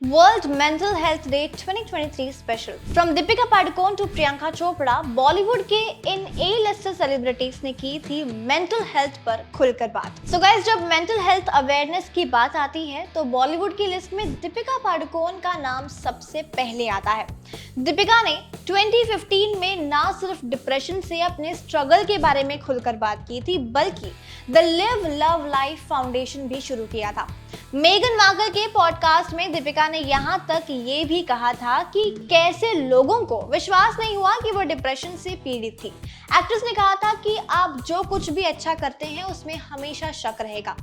World Mental Health Day 2023 special from Deepika Padukone to Priyanka Chopra. Bollywood के इन A-लिस्टेड celebrities ने की थी मेंटल हेल्थ पर खुलकर बात। सो गाइस, जब मेंटल हेल्थ अवेयरनेस की बात आती है तो बॉलीवुड की लिस्ट में दीपिका पादुकोण का नाम सबसे पहले आता है। दीपिका ने 2015 में ना सिर्फ डिप्रेशन से अपने स्ट्रगल के बारे में खुलकर बात की थी, बल्कि the live love life foundation भी शुरू किया था। मेगन मार्कल के पॉडकास्ट में दीपिका ने यहाँ तक ये भी कहा था कि कैसे लोगों को विश्वास नहीं हुआ कि वो डिप्रेशन से पीड़ित थी। एक्ट्रेस ने कहा था कि आप जो कुछ भी अच्छा करते हैं उसमें हमेशा शक रहेगा।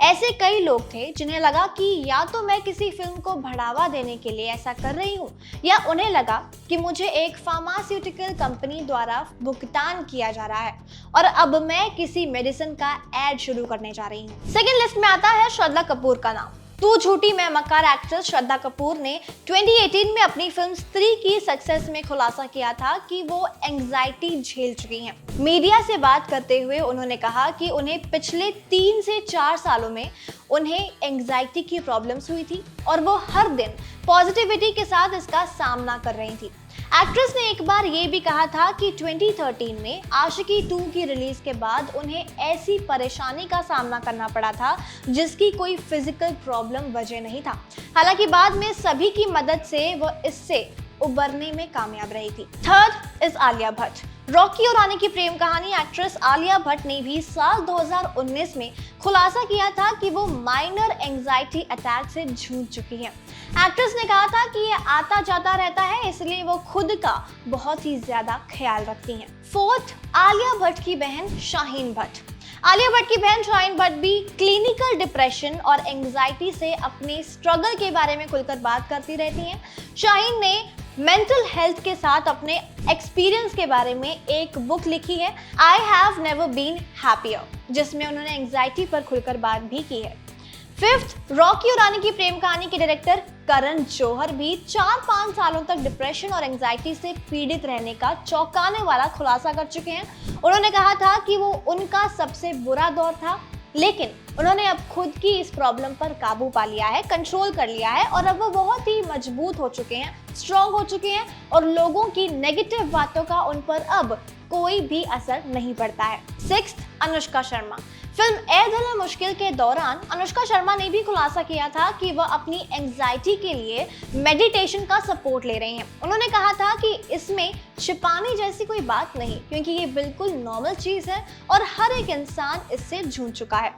ऐसे कई लोग थे जिन्हें लगा कि या तो मैं किसी फिल्म को बढ़ावा देने के लिए ऐसा कर रही हूँ, या उन्हें लगा कि मुझे एक फार्मास्यूटिकल कंपनी द्वारा भुगतान किया जा रहा है और अब मैं किसी मेडिसिन का एड शुरू करने जा रही हूँ। सेकेंड लिस्ट में आता है श्रद्धा कपूर का नाम। तू झूठी मैं मक्कार एक्ट्रेस श्रद्धा कपूर ने 2018 में अपनी फिल्म स्त्री की सक्सेस में खुलासा किया था कि वो एंजाइटी झेल चुकी हैं। मीडिया से बात करते हुए उन्होंने कहा कि उन्हें पिछले 3 से 4 सालों में उन्हें एंजाइटी की प्रॉब्लम्स हुई थी और वो हर दिन पॉजिटिविटी के साथ इसका सामना कर रही थी। एक्ट्रेस ने एक बार ये भी कहा था कि 2013 में आशिकी 2 की रिलीज के बाद उन्हें ऐसी परेशानी का सामना करना पड़ा था जिसकी कोई फिजिकल प्रॉब्लम वजह नहीं था। हालांकि बाद में सभी की मदद से वो इससे उबरने में कामयाब रही थी। Third is Alia Bhatt. Rocky और रानी की प्रेम कहानी एक्ट्रेस आलिया भट्ट ने भी साल 2019 में खुलासा किया था कि वो माइनर एंजाइटी अटैक से जूझ चुकी हैं। एक्ट्रेस ने कहा था कि ये आता जाता रहता है, इसलिए वो खुद का बहुत ही ज्यादा ख्याल रखती हैं। फोर्थ, आलिया भट्ट की बहन शाहीन भट्ट। आलिया भट्ट की बहन शाहीन भट्ट भी क्लिनिकल डिप्रेशन और एंजाइटी से अपने स्ट्रगल के बारे में खुलकर बात करती रहती हैं। शाहीन ने मेंटल हेल्थ के साथ अपने एक्सपीरियंस के बारे में एक बुक लिखी है, I have never been happier, जिसमें उन्होंने एंजाइटी पर खुलकर बात भी की है। फिफ्थ, रॉकी और रानी की प्रेम कहानी के डायरेक्टर करण जौहर भी 4-5 सालों तक डिप्रेशन और एंजाइटी से पीड़ित रहने का चौंकाने वाला खुलासा कर चुके हैं। उन्होंने कहा था कि वो उनका सबसे बुरा दौर था, लेकिन उन्होंने अब खुद की इस प्रॉब्लम पर काबू पा लिया है, कंट्रोल कर लिया है और अब वो बहुत ही मजबूत हो चुके हैं, स्ट्रॉन्ग हो चुके हैं और लोगों की नेगेटिव बातों का उन पर अब कोई भी असर नहीं पड़ता है। सिक्स्थ, अनुष्का शर्मा। फिल्म ए दिल है मुश्किल के दौरान अनुष्का शर्मा ने भी खुलासा किया था कि वह अपनी एंजाइटी के लिए मेडिटेशन का सपोर्ट ले रही हैं। उन्होंने कहा था कि इसमें छिपाने जैसी कोई बात नहीं, क्योंकि ये बिल्कुल नॉर्मल चीज है और हर एक इंसान इससे जूझ चुका है।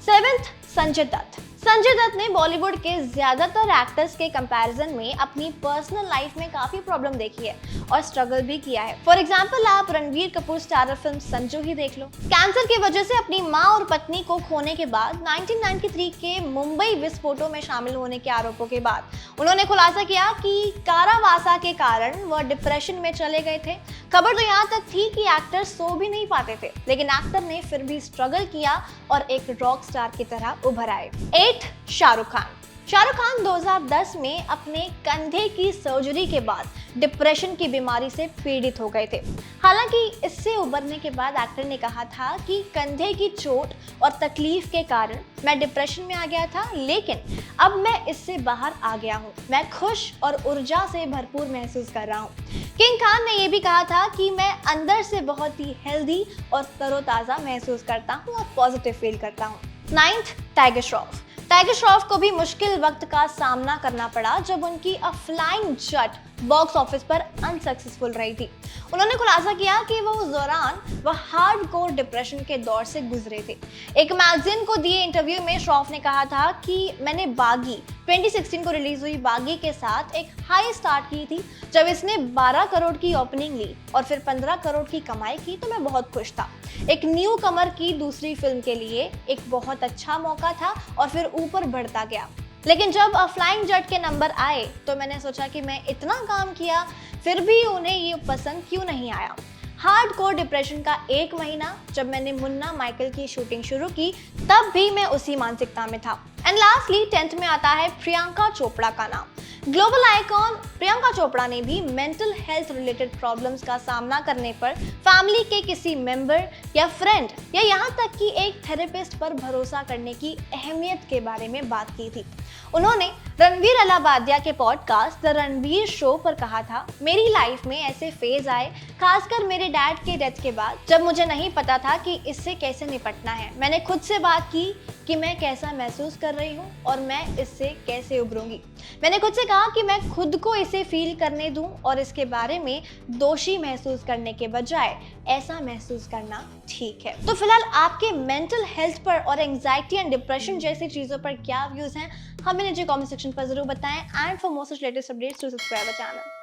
सेवेंथ, संजय दत्त। संजय दत्त ने बॉलीवुड के ज्यादातर एक्टर्स के कंपैरिजन में अपनी पर्सनल लाइफ में काफी प्रॉब्लम देखी है और स्ट्रगल भी किया है। फॉर एग्जांपल, आप रणवीर कपूर स्टारर फिल्म संजू ही देख लो। कैंसर की वजह से अपनी मां और पत्नी को खोने के बाद 1993 के मुंबई विस्फोटों में शामिल होने के आरोपों के बाद उन्होंने खुलासा किया कि कारावासा के कारण वह डिप्रेशन में चले गए थे। खबर तो यहाँ तक थी कि एक्टर सो भी नहीं पाते थे, लेकिन एक्टर ने फिर भी स्ट्रगल किया और एक रॉक स्टार की तरह उभर आए। 8, शाहरुख खान। शाहरुख खान 2010 में अपने कंधे की सर्जरी के बाद डिप्रेशन की बीमारी से पीड़ित हो गए थे। हालांकि इससे उबरने के बाद एक्टर ने कहा था कि कंधे की चोट और तकलीफ के कारण मैं डिप्रेशन में आ गया था, लेकिन अब मैं इससे बाहर आ गया हूँ। मैं खुश और ऊर्जा से भरपूर महसूस कर रहा हूँ। किंग खान ने यह भी कहा था कि मैं अंदर से बहुत ही हेल्दी और तरोताज़ा महसूस करता हूँ और पॉजिटिव फील करता हूँ। 9th, tiger Shroff. Tiger Shroff को भी मुश्किल वक्त का सामना करना पड़ा जब उनकी a flying Jatt box office पर अनसक्सेसफुल रही थी। उन्होंने खुलासा किया कि वो उस दौरान वह हार्डकोर डिप्रेशन के दौर से गुजरे थे। एक मैगजीन को दिए इंटरव्यू में श्रॉफ ने कहा था कि मैंने बागी 2016 को रिलीज हुई बागी के साथ एक हाई स्टार्ट की थी। जब इसने 12 करोड़ की ओपनिंग ली और फिर 15 करोड़ की कमाई की तो मैं बहुत खुश था। एक न्यू कमर की दूसरी फिल्म के लिए एक बहुत अच्छा मौका था और फिर ऊपर बढ़ता गया। लेकिन जब फ्लाइंग जट के नंबर आए तो मैंने सोचा कि मैं इतना काम किया फिर भी उन्हें ये पसंद क्यों नहीं आया। हार्डकोर डिप्रेशन का 1 महीना जब मैंने मुन्ना माइकल की शूटिंग शुरू की तब भी मैं उसी मानसिकता में था। एंड लास्टली 10th में आता है प्रियंका चोपड़ा का नाम। ग्लोबल आइकॉन प्रियंका चोपड़ा ने भी मेंटल हेल्थ रिलेटेड प्रॉब्लम्स का सामना करने पर फैमिली के किसी मेंबर या फ्रेंड या यहाँ तक कि एक थेरेपिस्ट पर भरोसा करने की अहमियत के बारे में बात की थी। उन्होंने रणवीर अलाहाबादिया के पॉडकास्ट द रणवीर शो पर कहा था, मेरी लाइफ में ऐसे फेज आए, खासकर मेरे डैड के डेथ के बाद, जब मुझे नहीं पता था कि इससे कैसे निपटना है। मैंने खुद से बात की कि मैं कैसा महसूस कर रही हूँ और मैं इससे कैसे उभरूंगी। मैंने खुद से कहा कि मैं खुद को इसे फील करने दूं और इसके बारे में दोषी महसूस करने के बजाय ऐसा महसूस करना ठीक है। तो फिलहाल आपके मेंटल हेल्थ पर और एंजाइटी एंड डिप्रेशन जैसी चीजों पर क्या व्यूज हैं, हमें नीचे कमेंट सेक्शन पर जरूर बताएं। And for more such latest updates to subscribe our channel.